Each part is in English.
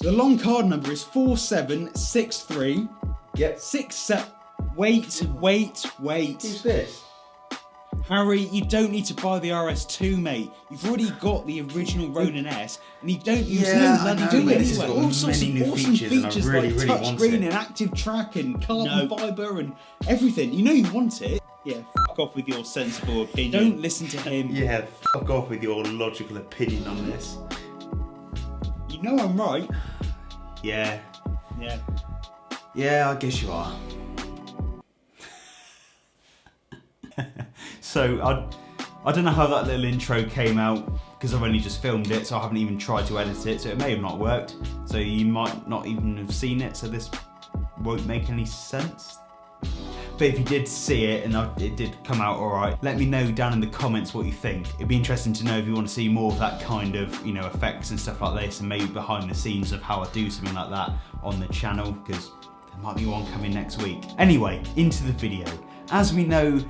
So the long card number is 4763. Yep. 67. Wait. Who's this? Harry, you don't need to buy the RS2, mate. You've already got the original Ronin S, and you don't use no bloody do it this has anyway. got All sorts many of new awesome features, and I really like want touchscreen it. and active track and carbon fibre and everything. You know you want it. Yeah, fuck off with your sensible opinion. Don't listen to him. Yeah, fuck off with your logical opinion on this. You know I'm right. Yeah. Yeah, I guess you are. So I don't know how that little intro came out, because I've only just filmed it, so I haven't even tried to edit it, so it may have not worked. So you might not even have seen it, so this won't make any sense. But if you did see it and it did come out alright, let me know down in the comments what you think. It'd be interesting to know if you want to see more of that kind of, effects and stuff like this, and maybe behind the scenes of how I do something like that on the channel, because there might be one coming next week. Anyway, into the video. As we know,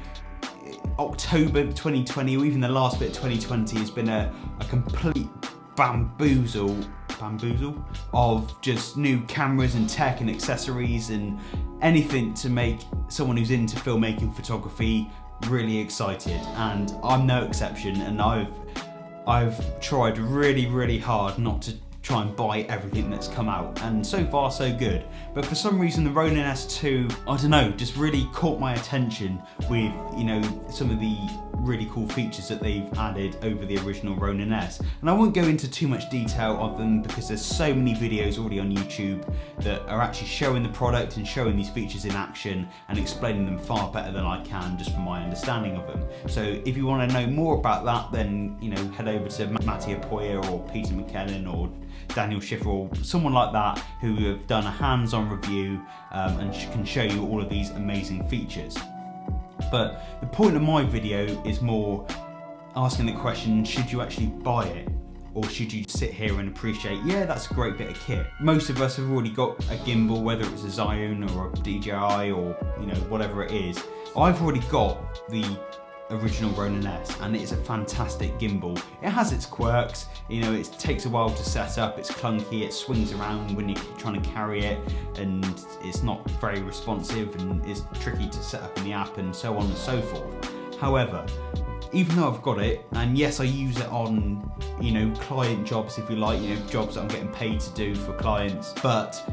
October 2020, or even the last bit of 2020, has been a complete bamboozle of just new cameras and tech and accessories and anything to make someone who's into filmmaking photography really excited, and I'm no exception. And I've tried really hard not to try and buy everything that's come out, and so far so good. But for some reason the Ronin S2, I don't know, just really caught my attention with, some of the really cool features that they've added over the original Ronin S. And I won't go into too much detail of them, because there's so many videos already on YouTube that are actually showing the product and showing these features in action and explaining them far better than I can just from my understanding of them. So if you want to know more about that, then head over to Mattia Poyer or Peter McKinnon or Daniel Schiffer or someone like that, who have done a hands-on review and can show you all of these amazing features. But the point of my video is more asking the question, should you actually buy it? Or should you sit here and appreciate, yeah, that's a great bit of kit. Most of us have already got a gimbal, whether it's a Zion or a DJI or whatever it is. I've already got the original Ronin S, and it's a fantastic gimbal. It has its quirks, it takes a while to set up, it's clunky, it swings around when you're trying to carry it, and it's not very responsive, and it's tricky to set up in the app, and so on and so forth. However, even though I've got it, and yes, I use it on, client jobs, if you like, jobs that I'm getting paid to do for clients, but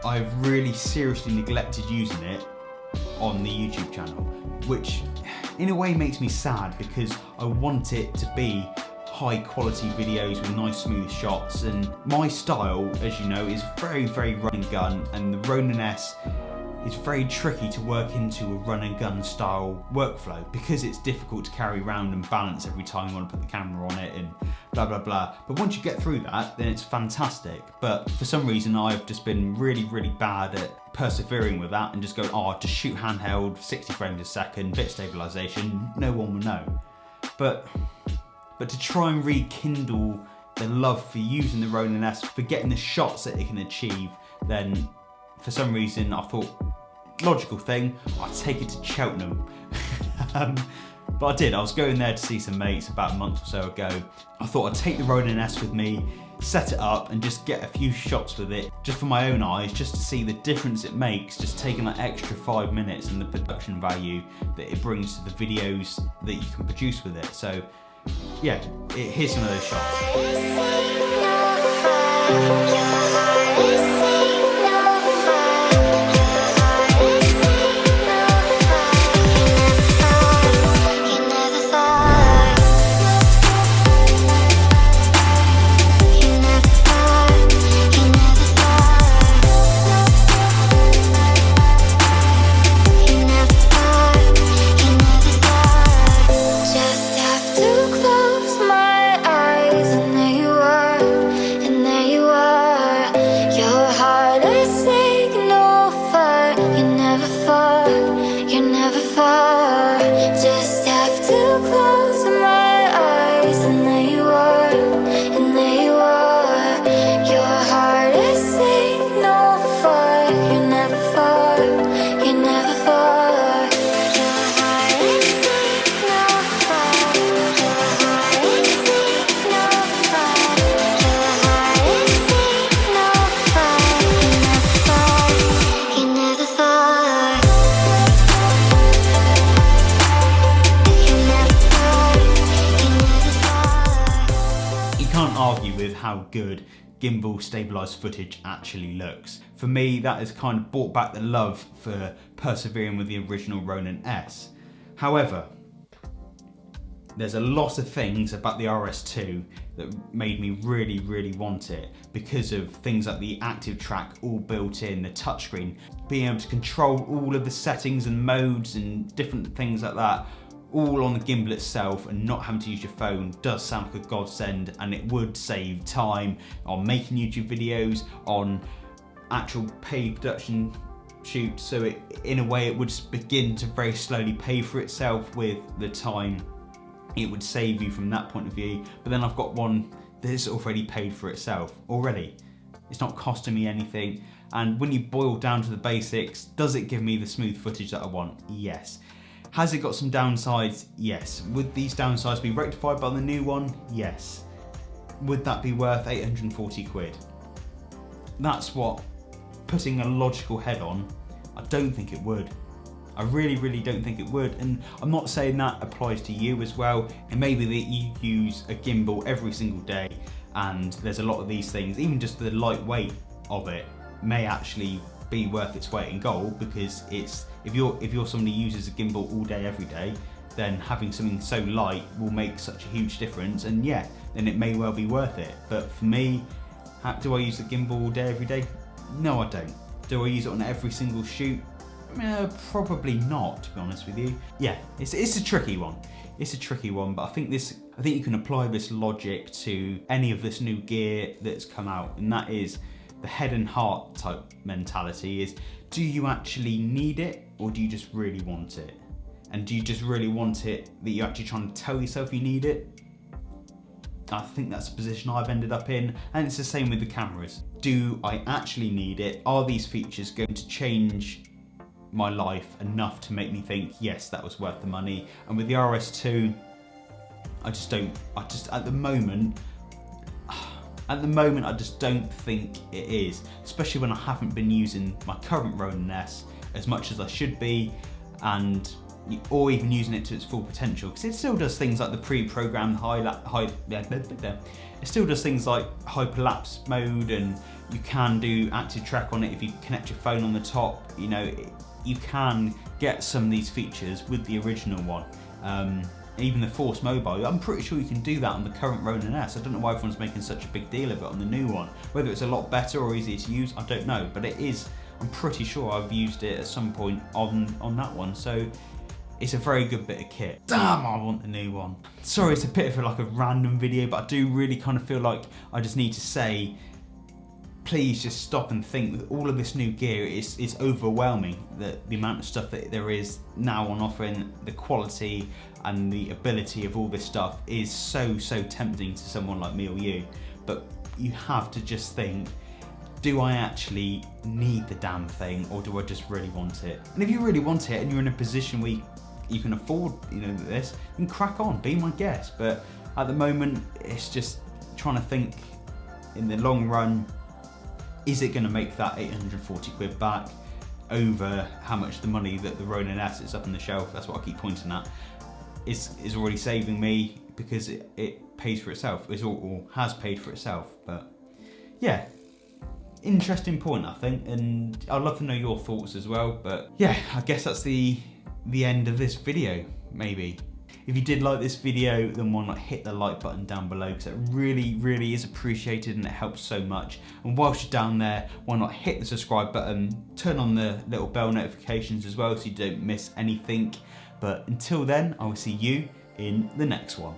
I've really seriously neglected using it on the YouTube channel, which in a way makes me sad, because I want it to be high quality videos with nice smooth shots, and my style, as you know, is very run and gun, and the Ronin S is very tricky to work into a run and gun style workflow, because it's difficult to carry around and balance every time you want to put the camera on it and blah blah blah. But once you get through that, then it's fantastic. But for some reason I've just been really bad at persevering with that, and just go, just shoot handheld, 60 frames a second, bit of stabilization, no one will know. But to try and rekindle the love for using the Ronin S, for getting the shots that it can achieve, then for some reason I thought, logical thing, I'd take it to Cheltenham. But I did. I was going there to see some mates about a month or so ago. I thought I'd take the Ronin S with me, set it up, and just get a few shots with it, just for my own eyes, just to see the difference it makes, just taking that extra 5 minutes and the production value that it brings to the videos that you can produce with it. So yeah, here's some of those shots. Your heart with how good gimbal stabilised footage actually looks. For me, that has kind of brought back the love for persevering with the original Ronin S. However, there's a lot of things about the RS2 that made me really want it, because of things like the active track all built in, the touchscreen, being able to control all of the settings and modes and different things like that, all on the gimbal itself, and not having to use your phone does sound like a godsend, and it would save time on making YouTube videos, on actual paid production shoots, so in a way it would begin to very slowly pay for itself with the time it would save you from that point of view. But then I've got one that's already paid for itself already. It's not costing me anything, and when you boil down to the basics, does it give me the smooth footage that I want? Yes. Has it got some downsides? Yes. Would these downsides be rectified by the new one? Yes. Would that be worth 840 quid? That's what, putting a logical head on, I don't think it would. I really don't think it would, and I'm not saying that applies to you as well. It may be that you use a gimbal every single day, and there's a lot of these things, even just the lightweight of it may actually be worth its weight in gold, because it's if you're somebody who uses a gimbal all day every day, then having something so light will make such a huge difference, and yeah, then it may well be worth it. But for me, do I use the gimbal all day every day? No, I don't. Do I use it on every single shoot? Probably not, to be honest with you. Yeah, it's a tricky one. It's a tricky one, but I think you can apply this logic to any of this new gear that's come out, and that is the head and heart type mentality. Is, do you actually need it, or do you just really want it? And do you just really want it that you're actually trying to tell yourself you need it? I think that's the position I've ended up in, and it's the same with the cameras. Do I actually need it? Are these features going to change my life enough to make me think, yes, that was worth the money? And with the RS2, at the moment, I just don't think it is, especially when I haven't been using my current Ronin S as much as I should be, or even using it to its full potential, because it still does things like the pre-programmed it still does things like hyperlapse mode, and you can do active track on it if you connect your phone on the top. You know, you can get some of these features with the original one. Even the Force Mobile, I'm pretty sure you can do that on the current Ronin S. I don't know why everyone's making such a big deal of it on the new one. Whether it's a lot better or easier to use, I don't know, but it is. I'm pretty sure I've used it at some point on that one, so it's a very good bit of kit. Damn, I want the new one. Sorry, it's a bit of a random video, but I do really kind of feel like I just need to say, please just stop and think that all of this new gear is overwhelming. The amount of stuff that there is now on offer, and the quality and the ability of all this stuff is so tempting to someone like me or you. But you have to just think, do I actually need the damn thing, or do I just really want it? And if you really want it and you're in a position where you can afford this, then crack on, be my guest. But at the moment, it's just trying to think in the long run, is it going to make that 840 quid back over how much the money that the Ronin S is up on the shelf, that's what I keep pointing at, is already saving me, because it pays for itself, or has paid for itself. But yeah, interesting point, I think, and I'd love to know your thoughts as well. But yeah, I guess that's the end of this video, maybe. If you did like this video, then why not hit the like button down below, because it really is appreciated and it helps so much. And whilst you're down there, why not hit the subscribe button, turn on the little bell notifications as well so you don't miss anything. But until then, I will see you in the next one.